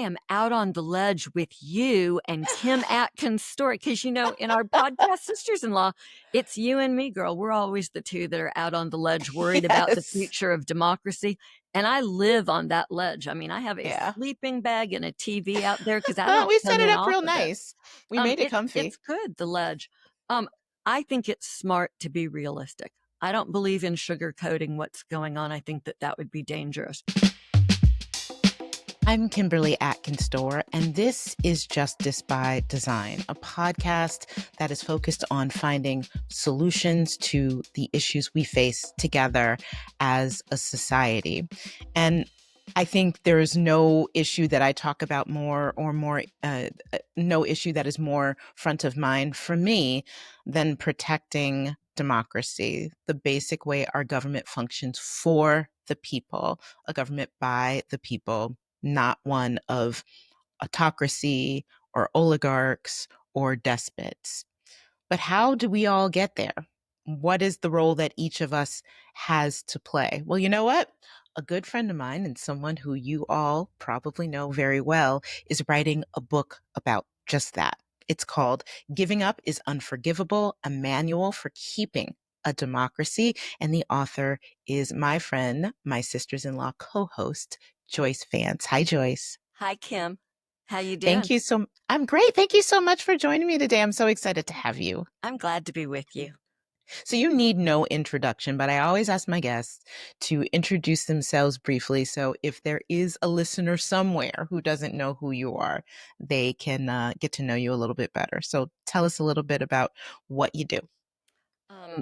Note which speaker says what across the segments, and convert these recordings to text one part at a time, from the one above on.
Speaker 1: am out on the ledge with you and Kim Atkins' story. Because, in our podcast, Sisters-in-Law, it's you and me, girl. We're always the two that are out on the ledge, worried about the
Speaker 2: Yes.
Speaker 1: future of democracy. And I live on that ledge. I mean, I have a
Speaker 2: Yeah.
Speaker 1: sleeping bag and a TV out there because I don't
Speaker 2: We set
Speaker 1: come
Speaker 2: it
Speaker 1: in
Speaker 2: up
Speaker 1: off
Speaker 2: real
Speaker 1: of it.
Speaker 2: nice. We made it
Speaker 1: It's
Speaker 2: comfy.
Speaker 1: good, the ledge. I think it's smart to be realistic. I don't believe in sugarcoating what's going on. I think that would be dangerous.
Speaker 2: I'm Kimberly Atkins, and this is Justice by Design, a podcast that is focused on finding solutions to the issues we face together as a society. And I think there is no issue that I talk about more or no issue that is more front of mind for me than protecting democracy, the basic way our government functions for the people, a government by the people, not one of autocracy or oligarchs or despots. But how do we all get there? What is the role that each of us has to play? Well, you know what? A good friend of mine and someone who you all probably know very well is writing a book about just that. It's called Giving Up is Unforgivable, a manual for keeping a democracy. And the author is my friend, my sisters-in-law co-host, Joyce Vance. Hi, Joyce.
Speaker 1: Hi, Kim. How you
Speaker 2: Thank
Speaker 1: doing?
Speaker 2: you I'm great. Thank you so much for joining me today. I'm so excited to have you.
Speaker 1: I'm glad to be with you.
Speaker 2: So you need no introduction, but I always ask my guests to introduce themselves briefly. So if there is a listener somewhere who doesn't know who you are, they can get to know you a little bit better. So tell us a little bit about what you do.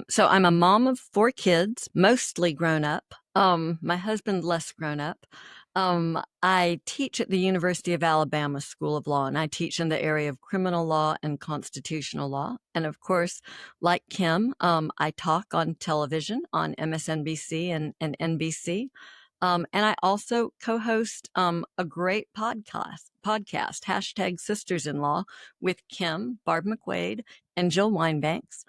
Speaker 1: So I'm a mom of 4 kids, mostly grown up. My husband less grown up. I teach at the University of Alabama School of Law, and I teach in the area of criminal law and constitutional law. And of course, like Kim, I talk on television on MSNBC and NBC. And I also co-host a great podcast, #Sisters-in-Law, with Kim, Barb McQuaid, and Jill Winebanks.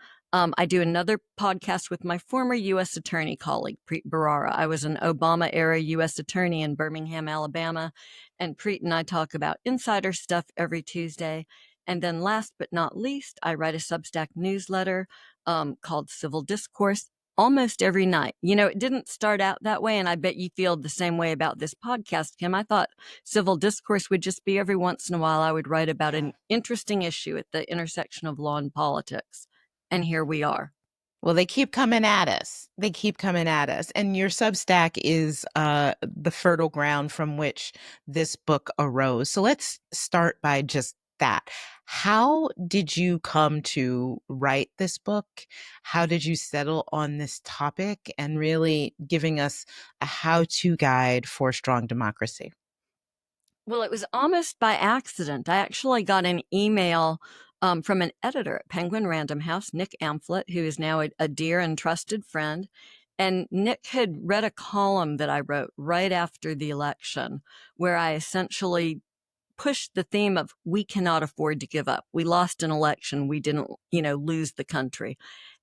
Speaker 1: I do another podcast with my former U.S. attorney colleague, Preet Bharara. I was an Obama-era U.S. attorney in Birmingham, Alabama, and Preet and I talk about insider stuff every Tuesday. And then last but not least, I write a Substack newsletter called Civil Discourse almost every night. It didn't start out that way, and I bet you feel the same way about this podcast, Kim. I thought Civil Discourse would just be every once in a while I would write about an interesting issue at the intersection of law and politics. And here we are.
Speaker 2: Well, they keep coming at us. They keep coming at us. And your Substack is the fertile ground from which this book arose. So let's start by just that. How did you come to write this book? How did you settle on this topic and really giving us a how-to guide for strong democracy?
Speaker 1: Well, it was almost by accident. I actually got an email from an editor at Penguin Random House, Nick Amphlett, who is now a dear and trusted friend. And Nick had read a column that I wrote right after the election, where I essentially pushed the theme of we cannot afford to give up. We lost an election. We didn't, lose the country.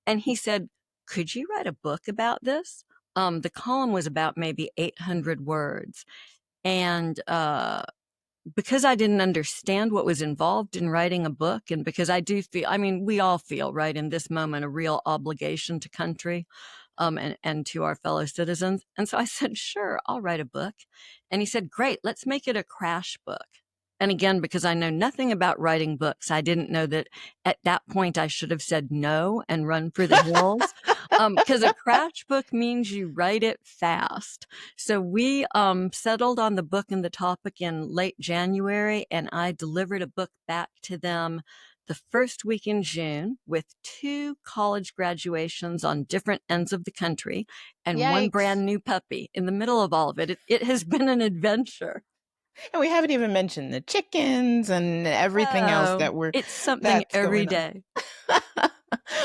Speaker 1: And he said, could you write a book about this? The column was about maybe 800 words. And because I didn't understand what was involved in writing a book, and because I do feel, we all feel, right, in this moment, a real obligation to country and to our fellow citizens. And so I said, sure, I'll write a book. And he said, great, let's make it a crash book. And again, because I know nothing about writing books, I didn't know that at that point I should have said no and run for the hills. Because a crash book means you write it fast. So we settled on the book and the topic in late January, and I delivered a book back to them the first week in June with 2 college graduations on different ends of the country and
Speaker 2: Yikes.
Speaker 1: one brand new puppy in the middle of all of it. It has been an adventure.
Speaker 2: And we haven't even mentioned the chickens and everything else
Speaker 1: It's something
Speaker 2: that's
Speaker 1: every
Speaker 2: going on.
Speaker 1: day.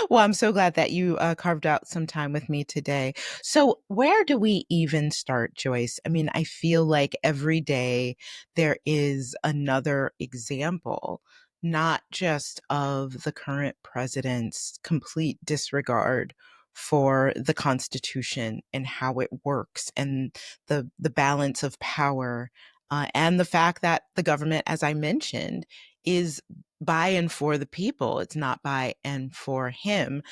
Speaker 2: Well, I'm so glad that you carved out some time with me today. So where do we even start, Joyce? I feel like every day there is another example, not just of the current president's complete disregard for the Constitution and how it works and the balance of power and the fact that the government, as I mentioned, is by and for the people. It's not by and for him.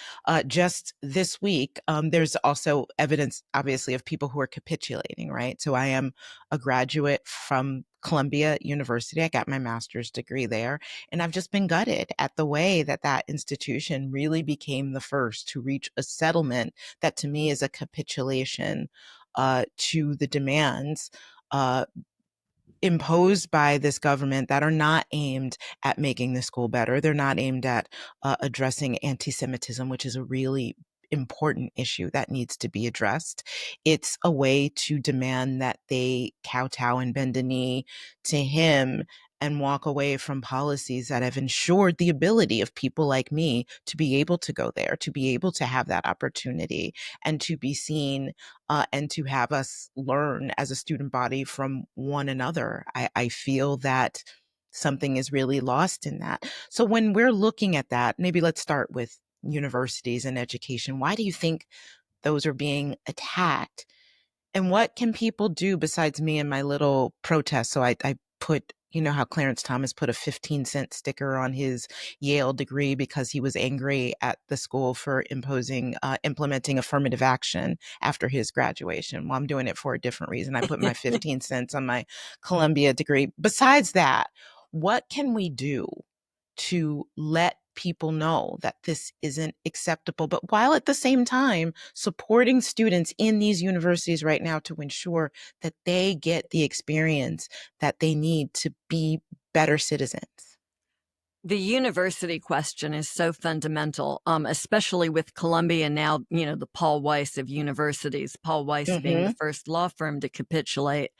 Speaker 2: Just this week, there's also evidence, obviously, of people who are capitulating, right? So I am a graduate from Columbia University. I got my master's degree there. And I've just been gutted at the way that that institution really became the first to reach a settlement that to me is a capitulation to the demands uh, imposed by this government that are not aimed at making the school better. They're not aimed at addressing anti-Semitism, which is a really important issue that needs to be addressed. It's a way to demand that they kowtow and bend a knee to him and walk away from policies that have ensured the ability of people like me to be able to go there, to be able to have that opportunity, and to be seen and to have us learn as a student body from one another. I feel that something is really lost in that. So when we're looking at that, maybe let's start with universities and education. Why do you think those are being attacked? And what can people do besides me and my little protest? So I put, you know, how Clarence Thomas put a 15-cent sticker on his Yale degree because he was angry at the school for implementing affirmative action after his graduation. Well, I'm doing it for a different reason. I put my 15 cents on my Columbia degree. Besides that, what can we do to let people know that this isn't acceptable, but while at the same time supporting students in these universities right now to ensure that they get the experience that they need to be better citizens?
Speaker 1: The university question is so fundamental, especially with Columbia now, the Paul Weiss of universities, Paul Weiss being the
Speaker 2: Mm-hmm.
Speaker 1: first law firm to capitulate.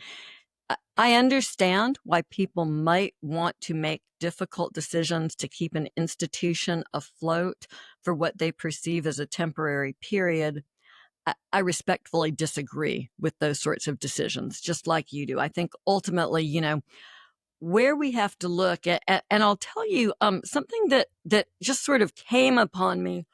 Speaker 1: I understand why people might want to make difficult decisions to keep an institution afloat for what they perceive as a temporary period. I respectfully disagree with those sorts of decisions, just like you do. I think ultimately, where we have to look at, and I'll tell you something that just sort of came upon me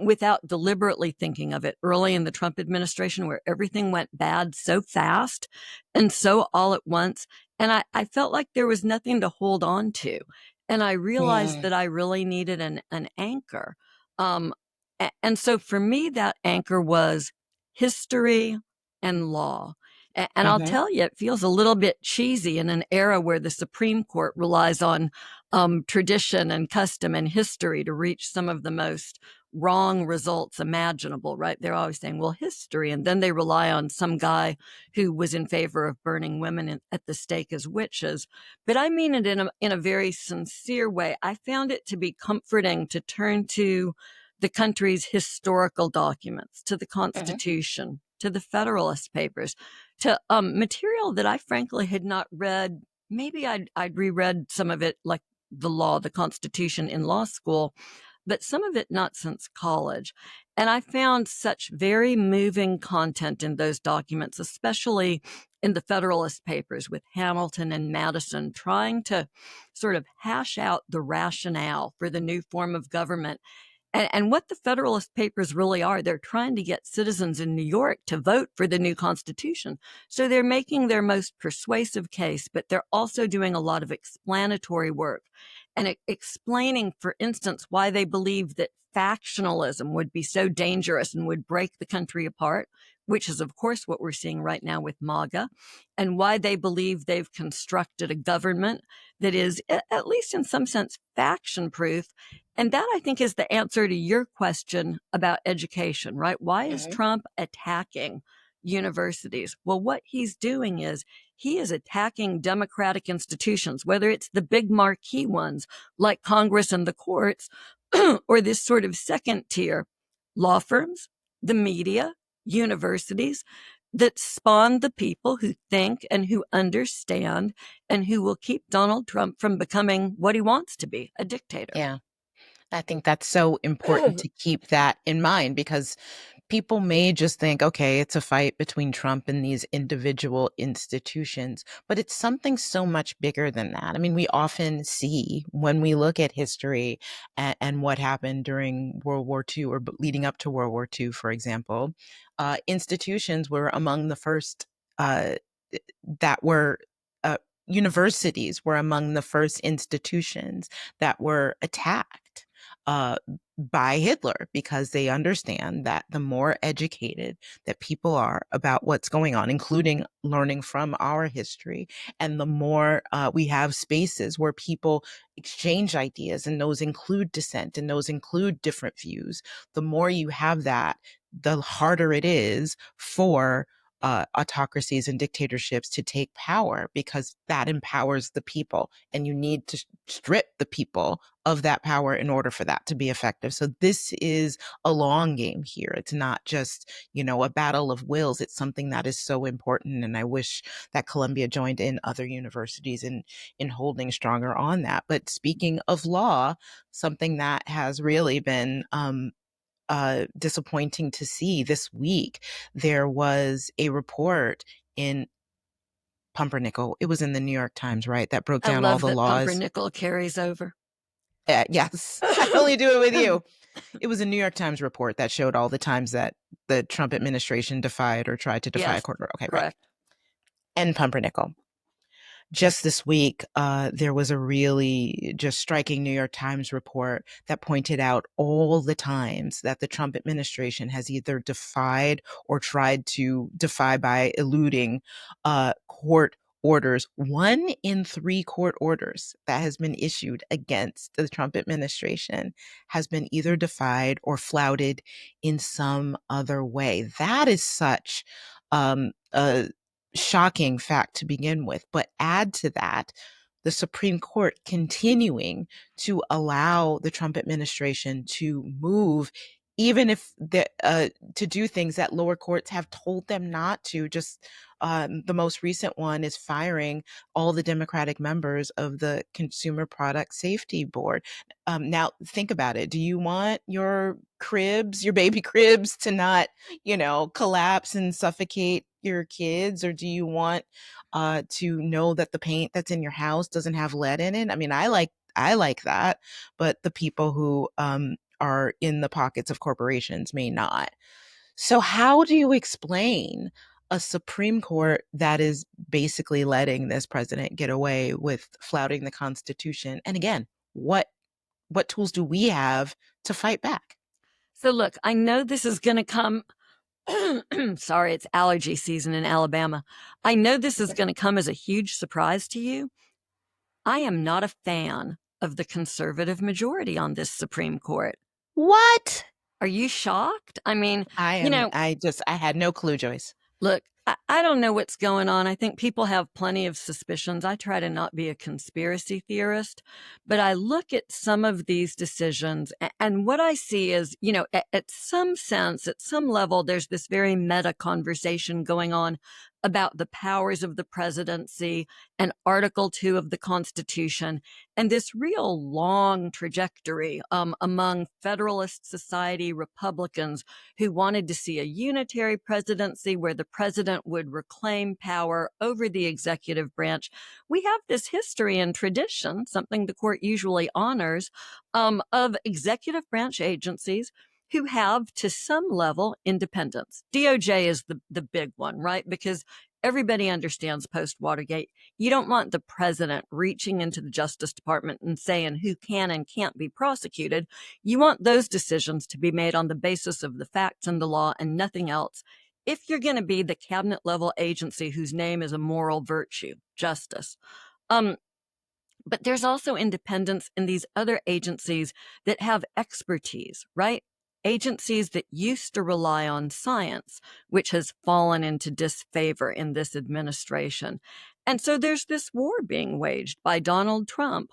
Speaker 1: without deliberately thinking of it early in the Trump administration, where everything went bad so fast and so all at once. And I felt like there was nothing to hold on to. And I realized
Speaker 2: Mm-hmm.
Speaker 1: that I really needed an anchor. And so for me, that anchor was history and law. And I'll tell you, it feels a little bit cheesy in an era where the Supreme Court relies on tradition and custom and history to reach some of the most wrong results imaginable, right? They're always saying, well, history. And then they rely on some guy who was in favor of burning women at the stake as witches. But I mean it in a very sincere way. I found it to be comforting to turn to the country's historical documents, to the
Speaker 2: Mm-hmm.
Speaker 1: Constitution, to the Federalist Papers, to material that I frankly had not read. Maybe I'd reread some of it, like the law, the Constitution in law school, but some of it not since college. And I found such very moving content in those documents, especially in the Federalist Papers with Hamilton and Madison trying to sort of hash out the rationale for the new form of government and what the Federalist Papers really are. They're trying to get citizens in New York to vote for the new Constitution. So they're making their most persuasive case, but they're also doing a lot of explanatory work and explaining, for instance, why they believe that factionalism would be so dangerous and would break the country apart, which is, of course, what we're seeing right now with MAGA, and why they believe they've constructed a government that is, at least in some sense, faction proof. And that, I think, is the answer to your question about education, right? Why is
Speaker 2: Mm-hmm.
Speaker 1: Trump attacking universities? Well, what he's doing is he is attacking democratic institutions, whether it's the big marquee ones like Congress and the courts, or this sort of second tier law firms, the media, universities that spawn the people who think and who understand and who will keep Donald Trump from becoming what he wants to be, a dictator.
Speaker 2: Yeah. I think that's so important to keep that in mind because people may just think, okay, it's a fight between Trump and these individual institutions, but it's something so much bigger than that. I mean, we often see when we look at history and what happened during World War II or leading up to World War II, for example, institutions were among the first uh, that were universities were among the first institutions that were attacked uh, by Hitler, because they understand that the more educated that people are about what's going on, including learning from our history, and the more we have spaces where people exchange ideas, and those include dissent and those include different views, the more you have that, the harder it is for autocracies and dictatorships to take power, because that empowers the people, and you need to strip the people of that power in order for that to be effective. So this is a long game here. It's not just, a battle of wills. It's something that is so important, and I wish that Columbia joined in other universities in holding stronger on that. But speaking of law, something that has really been disappointing to see this week. There was a report in Pumpernickel. It was in the New York Times, right? That broke
Speaker 1: I
Speaker 2: down all
Speaker 1: love
Speaker 2: the
Speaker 1: that
Speaker 2: laws.
Speaker 1: pumpernickel carries over.
Speaker 2: Yes, I only do it with you. It was a New York Times report that showed all the times that the Trump administration defied or tried to defy a
Speaker 1: Yes,
Speaker 2: court order. Okay, right.
Speaker 1: correct.
Speaker 2: And Pumpernickel. Just this week, there was a really just striking New York Times report that pointed out all the times that the Trump administration has either defied or tried to defy by eluding court orders. 1 in 3 court orders that has been issued against the Trump administration has been either defied or flouted in some other way. That is such a shocking fact to begin with. But add to that the Supreme Court continuing to allow the Trump administration to move, even if to do things that lower courts have told them not to. Just the most recent one is firing all the Democratic members of the Consumer Product Safety Board. Now, think about it. Do you want your cribs, your baby cribs, to not, collapse and suffocate your kids? Or do you want to know that the paint that's in your house doesn't have lead in it? I mean, I like that, but the people who are in the pockets of corporations may not. So how do you explain a Supreme Court that is basically letting this president get away with flouting the Constitution? And again, what tools do we have to fight back?
Speaker 1: So look, I know this is going to come. Sorry, it's allergy season in Alabama. I know this is going to come as a huge surprise to you. I am not a fan of the conservative majority on this Supreme Court.
Speaker 2: What?
Speaker 1: Are you shocked? I mean,
Speaker 2: I had no clue, Joyce.
Speaker 1: look, I don't know what's going on. I think people have plenty of suspicions. I try to not be a conspiracy theorist, but I look at some of these decisions, and what I see is, at some sense, at some level, there's this very meta conversation going on about the powers of the presidency and Article 2 of the Constitution, and this real long trajectory among Federalist Society Republicans who wanted to see a unitary presidency where the president would reclaim power over the executive branch. We have this history and tradition, something the court usually honors, of executive branch agencies who have, to some level, independence. DOJ is the big one, right? Because everybody understands post-Watergate, you don't want the president reaching into the Justice Department and saying who can and can't be prosecuted. You want those decisions to be made on the basis of the facts and the law and nothing else. If you're going to be the cabinet level agency whose name is a moral virtue, justice. But there's also independence in these other agencies that have expertise, right? Agencies that used to rely on science, which has fallen into disfavor in this administration. And so there's this war being waged by Donald Trump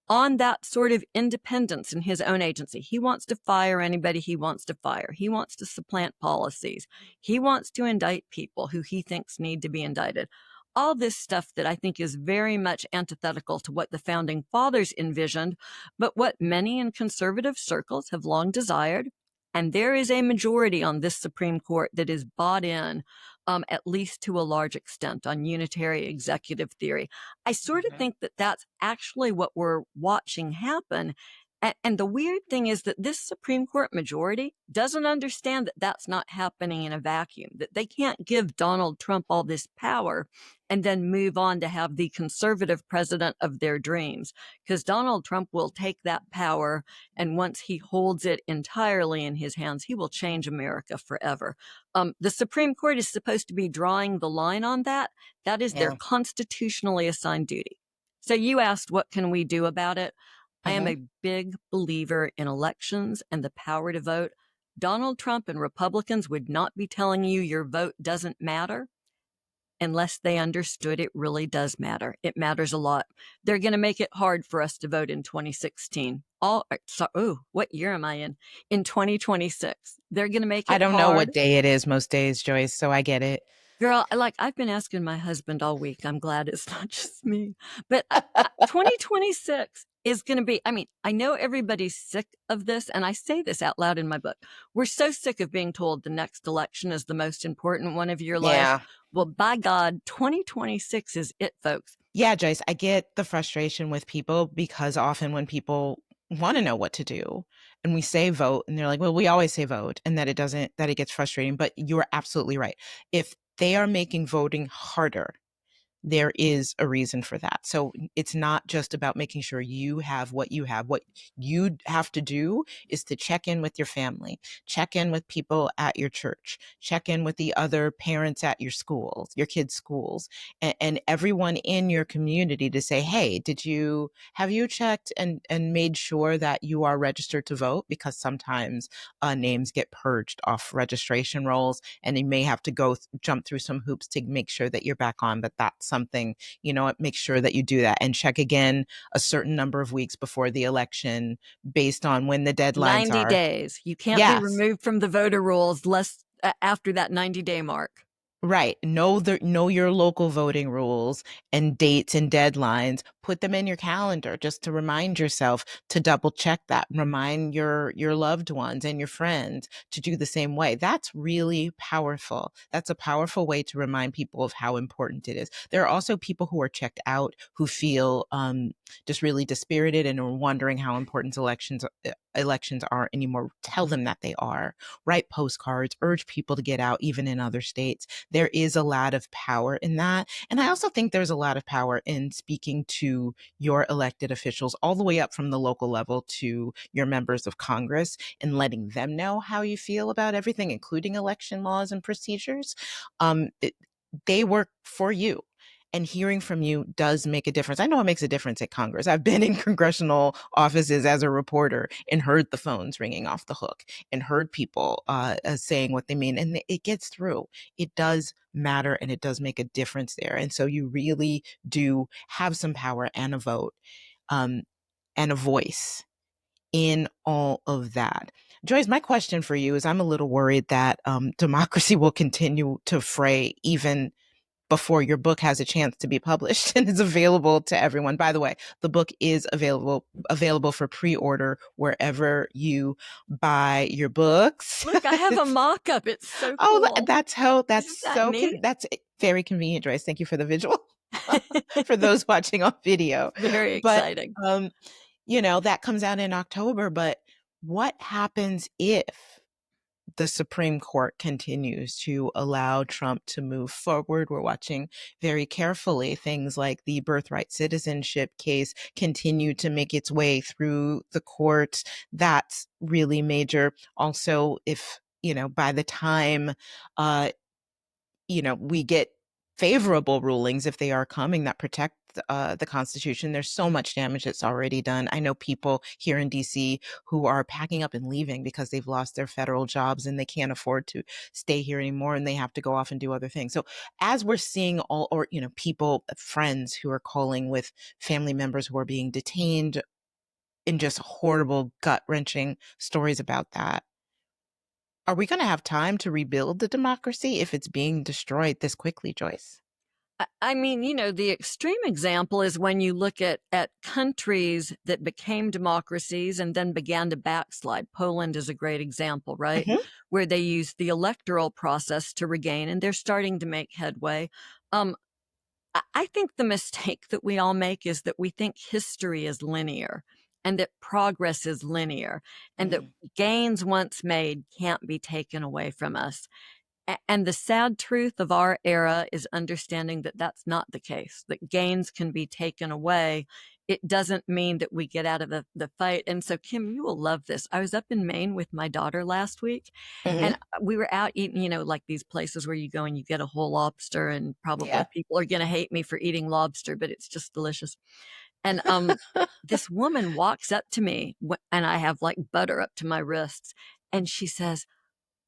Speaker 1: on that sort of independence in his own agency. He wants to fire anybody he wants to fire. He wants to supplant policies. He wants to indict people who he thinks need to be indicted. All this stuff that I think is very much antithetical to what the founding fathers envisioned, but what many in conservative circles have long desired. And there is a majority on this Supreme Court that is bought in, at least to a large extent, on unitary executive theory. I sort of think that that's actually what we're watching happen. And the weird thing is that this Supreme Court majority doesn't understand that that's not happening in a vacuum, that they can't give Donald Trump all this power and then move on to have the conservative president of their dreams. Because Donald Trump will take that power, and once he holds it entirely in his hands, he will change America forever. The Supreme Court is supposed to be drawing the line on that. That is their
Speaker 2: Yeah.
Speaker 1: constitutionally assigned duty. So you asked, what can we do about it? I am
Speaker 2: Hmm.
Speaker 1: a big believer in elections and the power to vote. Donald Trump and Republicans would not be telling you your vote doesn't matter unless they understood it really does matter. It matters a lot. They're going to make it hard for us to vote in 2016. What year am I in? In 2026. They're going to make
Speaker 2: I
Speaker 1: it
Speaker 2: don't know
Speaker 1: hard.
Speaker 2: what day it is most days, Joyce, so I get it.
Speaker 1: Girl, I've been asking my husband all week. I'm glad it's not just me. But 2026 is going to be, I mean, I know everybody's sick of this, and I say this out loud in my book. We're so sick of being told the next election is the most important one of your life.
Speaker 2: Yeah.
Speaker 1: Well, by God, 2026 is it, folks.
Speaker 2: Yeah, Joyce, I get the frustration with people because often when people want to know what to do and we say vote and they're like, well, we always say vote, and that it gets frustrating. But you're absolutely right. If they are making voting harder, there is a reason for that. So it's not just about making sure you have what you have. What you have to do is to check in with your family, check in with people at your church, check in with the other parents at your schools, your kids' schools, and everyone in your community to say, hey, have you checked and made sure that you are registered to vote? Because sometimes names get purged off registration rolls, and you may have to jump through some hoops to make sure that you're back on. But that's something, make sure that you do that and check again a certain number of weeks before the election based on when the deadlines
Speaker 1: 90
Speaker 2: are.
Speaker 1: days. You can't be
Speaker 2: Yes.
Speaker 1: removed from the voter rolls less after that 90-day mark.
Speaker 2: Right. Know your local voting rules and dates and deadlines. Put them in your calendar just to remind yourself to double check that. Remind your loved ones and your friends to do the same way. That's really powerful. That's a powerful way to remind people of how important it is. There are also people who are checked out who feel just really dispirited and are wondering how important elections aren't anymore. Tell them that they are. Write postcards. Urge people to get out, even in other states. There is a lot of power in that. And I also think there's a lot of power in speaking to your elected officials all the way up from the local level to your members of Congress and letting them know how you feel about everything, including election laws and procedures. They work for you. And hearing from you does make a difference. I know it makes a difference at Congress. I've been in congressional offices as a reporter and heard the phones ringing off the hook and heard people saying what they mean. And it gets through. It does matter, and it does make a difference there. And so you really do have some power and a vote and a voice in all of that. Joyce, my question for you is, I'm a little worried that democracy will continue to fray even before your book has a chance to be published and is available to everyone. By the way, the book is available for pre-order wherever you buy your books.
Speaker 1: Look, I have a mock-up. It's so
Speaker 2: Oh,
Speaker 1: cool. Isn't
Speaker 2: that's
Speaker 1: that neat?
Speaker 2: that's very convenient, Joyce. Thank you for the visual for those watching on video.
Speaker 1: Very
Speaker 2: But
Speaker 1: exciting.
Speaker 2: that comes out in October. But what happens if the Supreme Court continues to allow Trump to move forward? We're watching very carefully things like the birthright citizenship case continue to make its way through the courts. That's really major. Also, if, by the time, uh, we get favorable rulings, if they are coming, that protect the Constitution, there's so much damage that's already done. I know people here in DC who are packing up and leaving because they've lost their federal jobs and they can't afford to stay here anymore, and they have to go off and do other things. So as we're seeing people, friends who are calling with family members who are being detained, in just horrible, gut-wrenching stories about that, are we going to have time to rebuild the democracy if it's being destroyed this quickly, Joyce?
Speaker 1: I mean, the extreme example is when you look at countries that became democracies and then began to backslide. Poland is a great example, right?
Speaker 2: Mhm.
Speaker 1: Where they used the electoral process to regain, and they're starting to make headway. I think the mistake that we all make is that we think history is linear and that progress is linear and that
Speaker 2: Mm.
Speaker 1: gains once made can't be taken away from us. And the sad truth of our era is understanding that that's not the case, that gains can be taken away. It doesn't mean that we get out of the fight. And so, Kim, you will love this. I was up in Maine with my daughter last week,
Speaker 2: Hmm.
Speaker 1: and we were out eating, like these places where you go and you get a whole lobster, and probably
Speaker 2: Yeah.
Speaker 1: people are going to hate me for eating lobster, but it's just delicious. And this woman walks up to me, and I have like butter up to my wrists, and she says,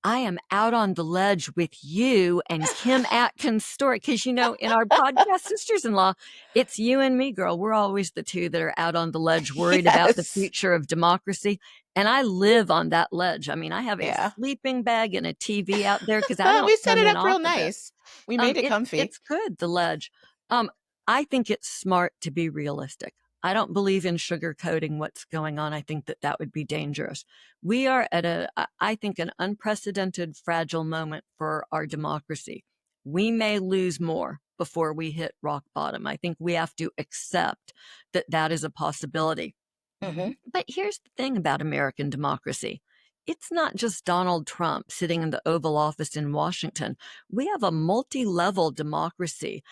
Speaker 1: I am out on the ledge with you and Kim Atkins' story. Because, in our podcast Sisters in Law, it's you and me, girl. We're always the two that are out on the ledge, worried about the
Speaker 2: Yes.
Speaker 1: future of democracy. And I live on that ledge. I mean, I have a
Speaker 2: Yeah.
Speaker 1: sleeping bag and a TV out there because I don't
Speaker 2: We set
Speaker 1: come
Speaker 2: it
Speaker 1: in
Speaker 2: up
Speaker 1: off
Speaker 2: real
Speaker 1: of it.
Speaker 2: nice. We made it comfy.
Speaker 1: It's good, the ledge. I think it's smart to be realistic. I don't believe in sugarcoating what's going on. I think that would be dangerous. We are at I think, an unprecedented, fragile moment for our democracy. We may lose more before we hit rock bottom. I think we have to accept that that is a possibility.
Speaker 2: Hmm.
Speaker 1: But here's the thing about American democracy. It's not just Donald Trump sitting in the Oval Office in Washington. We have a multi-level democracy,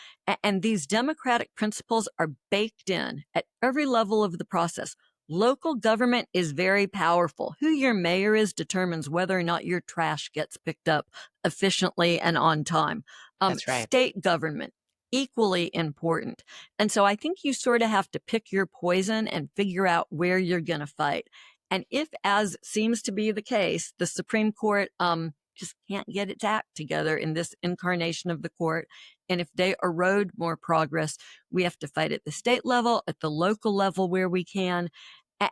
Speaker 1: and these democratic principles are baked in at every level of the process. Local government is very powerful. Who your mayor is determines whether or not your trash gets picked up efficiently and on time.
Speaker 2: That's right.
Speaker 1: State government, equally important. And so I think you sort of have to pick your poison and figure out where you're going to fight. And if, as seems to be the case, the Supreme Court just can't get its act together in this incarnation of the court, and if they erode more progress, we have to fight at the state level, at the local level where we can.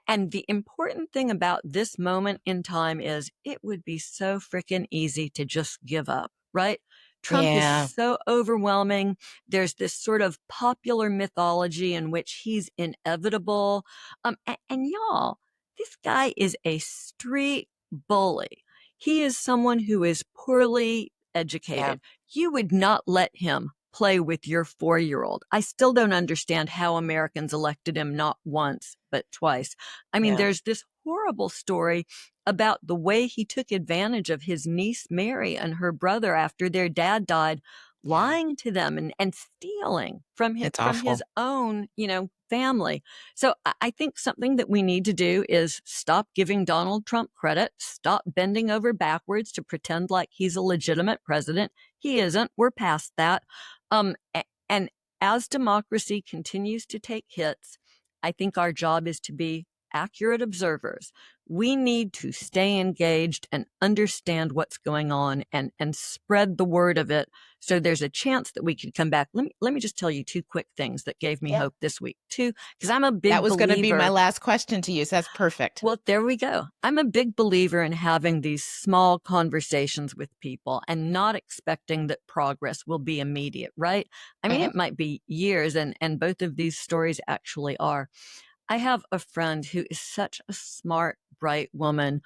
Speaker 1: And the important thing about this moment in time is it would be so freaking easy to just give up, right? Trump is
Speaker 2: Yeah.
Speaker 1: so overwhelming. There's this sort of popular mythology in which he's inevitable. And y'all, this guy is a street bully. He is someone who is poorly
Speaker 2: Yeah.
Speaker 1: educated. You would not let him play with your 4-year-old. I still don't understand how Americans elected him not once, but twice. I mean,
Speaker 2: Yeah.
Speaker 1: there's this horrible story about the way he took advantage of his niece Mary and her brother after their dad died,
Speaker 2: Yeah.
Speaker 1: lying to them and stealing from
Speaker 2: It's
Speaker 1: his
Speaker 2: awful.
Speaker 1: own, family. So I think something that we need to do is stop giving Donald Trump credit, stop bending over backwards to pretend like he's a legitimate president. He isn't. We're past that. And as democracy continues to take hits, I think our job is to be accurate observers. We need to stay engaged and understand what's going on and spread the word of it, so there's a chance that we could come back. Let me just tell you two quick things that gave me
Speaker 2: Yeah.
Speaker 1: hope this week. Two, because I'm a
Speaker 2: That
Speaker 1: big
Speaker 2: was going to be my
Speaker 1: believer.
Speaker 2: last question to you. So that's perfect.
Speaker 1: Well, there we go. I'm a big believer in having these small conversations with people and not expecting that progress will be immediate, right? I mean,
Speaker 2: Hmm.
Speaker 1: it might be years, and both of these stories actually are. I have a friend who is such a smart, bright woman,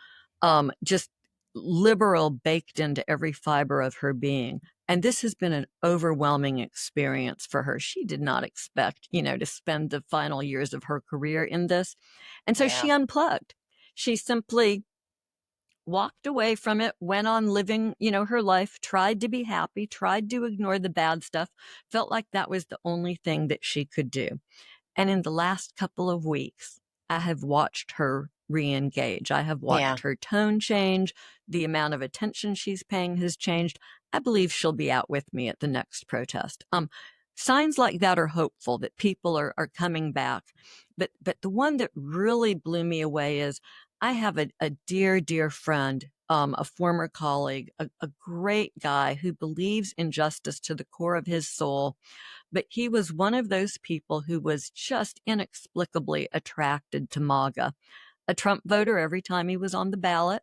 Speaker 1: just liberal baked into every fiber of her being. And this has been an overwhelming experience for her. She did not expect, to spend the final years of her career in this. And so
Speaker 2: Yeah.
Speaker 1: she unplugged. She simply walked away from it, went on living, her life, tried to be happy, tried to ignore the bad stuff, felt like that was the only thing that she could do. And in the last couple of weeks, I have watched her re-engage. I have
Speaker 2: Yeah.
Speaker 1: watched her tone change. The amount of attention she's paying has changed. I believe she'll be out with me at the next protest. Signs like that are hopeful that people are coming back. But the one that really blew me away is I have a dear, dear friend, a former colleague, a great guy who believes in justice to the core of his soul, but he was one of those people who was just inexplicably attracted to MAGA. A Trump voter every time he was on the ballot,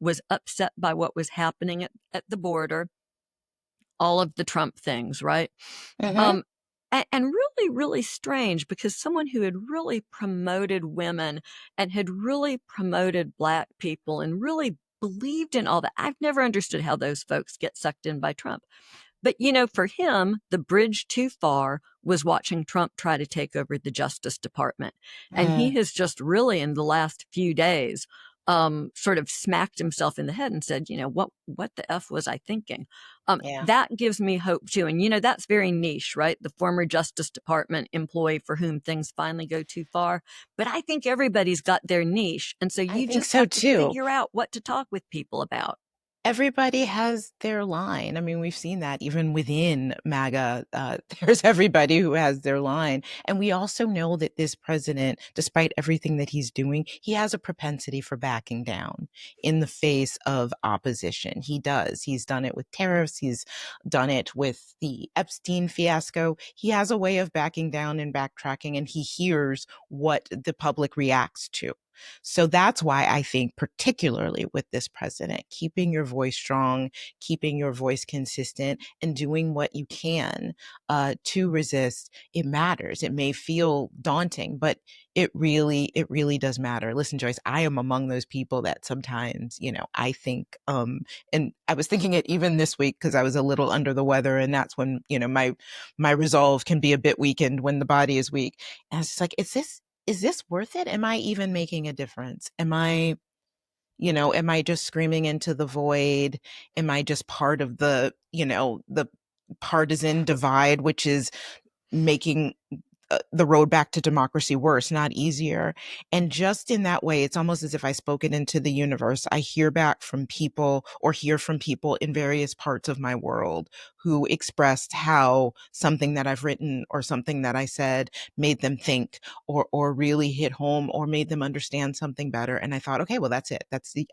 Speaker 1: was upset by what was happening at the border, all of the Trump things, right?
Speaker 2: Hmm.
Speaker 1: Um, and really, really strange, because someone who had really promoted women and had really promoted Black people and really believed in all that. I've never understood how those folks get sucked in by Trump. But, for him, the bridge too far was watching Trump try to take over the Justice Department. And he
Speaker 2: Mm.
Speaker 1: has just really, in the last few days, sort of smacked himself in the head and said, what the F was I thinking?
Speaker 2: Yeah.
Speaker 1: That gives me hope too. And, that's very niche, right? The former Justice Department employee for whom things finally go too far. But I think everybody's got their niche. And so
Speaker 2: I
Speaker 1: you
Speaker 2: think
Speaker 1: just
Speaker 2: so
Speaker 1: have to
Speaker 2: too.
Speaker 1: figure out what to talk with people about.
Speaker 2: Everybody has their line. I mean, we've seen that even within MAGA. There's everybody who has their line. And we also know that this president, despite everything that he's doing, he has a propensity for backing down in the face of opposition. He does. He's done it with tariffs. He's done it with the Epstein fiasco. He has a way of backing down and backtracking, and he hears what the public reacts to. So that's why I think, particularly with this president, keeping your voice strong, keeping your voice consistent, and doing what you can to resist, it matters. It may feel daunting, but it really does matter. Listen, Joyce, I am among those people that sometimes, I think, and I was thinking it even this week because I was a little under the weather, and that's when, my resolve can be a bit weakened when the body is weak. And it's just like, is this worth it? Am I even making a difference? Am I just screaming into the void? Am I just part of the partisan divide, which is making the road back to democracy worse, not easier? And just in that way, it's almost as if I spoke it into the universe. I hear back from people or hear from people in various parts of my world who expressed how something that I've written or something that I said made them think or really hit home or made them understand something better. And I thought, okay, well, that's it.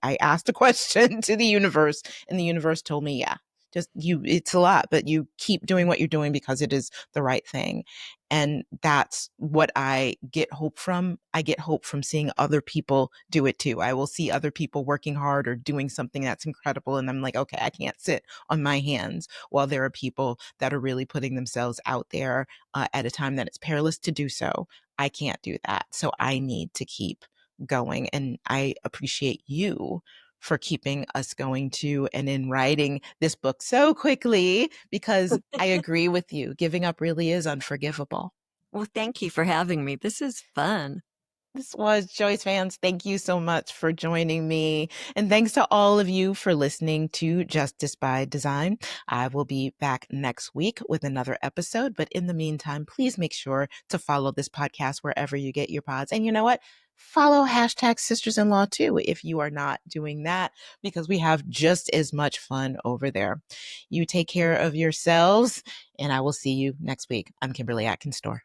Speaker 2: I asked a question to the universe, and the universe told me, yeah, just it's a lot, but you keep doing what you're doing because it is the right thing. And that's what I get hope from. I get hope from seeing other people do it too. I will see other people working hard or doing something that's incredible. And I'm like, okay, I can't sit on my hands while there are people that are really putting themselves out there at a time that it's perilous to do so. I can't do that. So I need to keep going. And I appreciate you for keeping us going too, and in writing this book so quickly, because I agree with you. Giving up really is unforgivable.
Speaker 1: Well, thank you for having me. This is fun.
Speaker 2: This was Joyce Vance. Thank you so much for joining me. And thanks to all of you for listening to Justice by Design. I will be back next week with another episode. But in the meantime, please make sure to follow this podcast wherever you get your pods. And you know what? Follow hashtag sisters-in-law too if you are not doing that, because we have just as much fun over there. You take care of yourselves, and I will see you next week. I'm Kimberly Atkins Store.